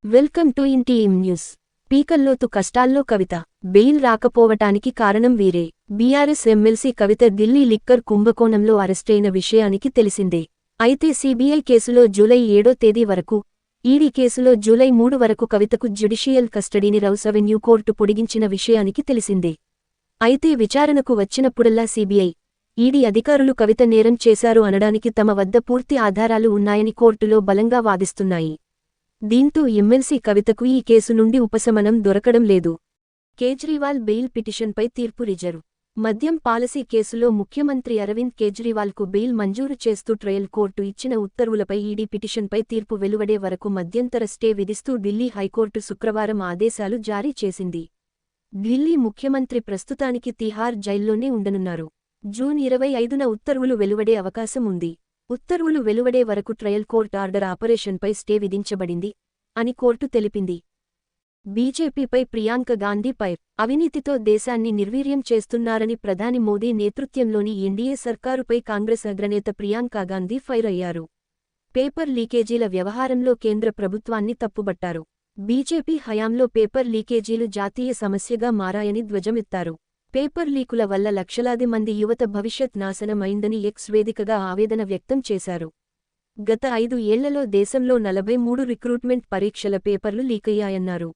Welcome to ఇంటీఎం news. పీకల్లోతు కష్టాల్లో కవిత. బెయిల్ రాకపోవటానికి కారణం వీరే. బీఆర్ఎస్ ఎమ్మెల్సీ కవిత ఢిల్లీ లిక్కర్ కుంభకోణంలో అరెస్టైన విషయానికి తెలిసిందే. అయితే సీబీఐ కేసులో జూలై 7వ తేదీ వరకు, ఈడీ కేసులో జూలై 3 వరకు కవితకు జ్యుడిషియల్ కస్టడీని రౌస్ అవెన్యూ కోర్టు పొడిగించిన విషయానికి తెలిసిందే. అయితే విచారణకు వచ్చినప్పుడల్లా సీబీఐ, ఈడీ అధికారులు కవిత నేరం చేశారు అనడానికి తమ వద్ద పూర్తి ఆధారాలు ఉన్నాయని కోర్టులో బలంగా వాదిస్తున్నాయి. దీంతో ఎమ్మెల్సీ కవితకు ఈ కేసు నుండి ఉపశమనం దొరకడం లేదు. కేజ్రీవాల్ బెయిల్ పిటిషన్పై తీర్పు రిజర్వ్. మద్యం పాలసీ కేసులో ముఖ్యమంత్రి అరవింద్ కేజ్రీవాల్కు బెయిల్ మంజూరు చేస్తూ ట్రయల్ కోర్టు ఇచ్చిన ఉత్తర్వులపై ఈడీ పిటిషన్పై తీర్పు వెలువడే వరకు మధ్యంతర స్టే విధిస్తూ ఢిల్లీ హైకోర్టు శుక్రవారం ఆదేశాలు జారీ చేసింది. ఢిల్లీ ముఖ్యమంత్రి ప్రస్తుతానికి తిహార్ జైల్లోనే ఉండనున్నారు. జూన్ 25న ఉత్తర్వులు వెలువడే అవకాశం ఉంది. ఉత్తర్వులు వెలువడే వరకు ట్రయల్ కోర్ట్ ఆర్డర్ ఆపరేషన్పై స్టే విధించబడింది అని కోర్టు తెలిపింది. బీజేపీపై ప్రియాంక గాంధీ ఫైర్. అవినీతితో దేశాన్ని నిర్వీర్యం చేస్తున్నారని ప్రధాని మోదీ నేతృత్వంలోని ఎన్డీఏ సర్కారుపై కాంగ్రెస్ అగ్రనేత ప్రియాంక గాంధీ ఫైర్ అయ్యారు. పేపర్ లీకేజీల వ్యవహారంలో కేంద్ర ప్రభుత్వాన్ని తప్పుబట్టారు. బీజేపీ హయాంలో పేపర్ లీకేజీలు జాతీయ సమస్యగా మారాయని ధ్వజమెత్తారు. పేపర్ లీకుల వల్ల లక్షలాది మంది యువత భవిష్యత్ నాశనం అయిందని ఎక్స్ వేదికగా ఆవేదన వ్యక్తం చేశారు. గత 5 ఏళ్లలో దేశంలో 43 రిక్రూట్మెంట్ పరీక్షల పేపర్లు లీకయ్యాయన్నారు.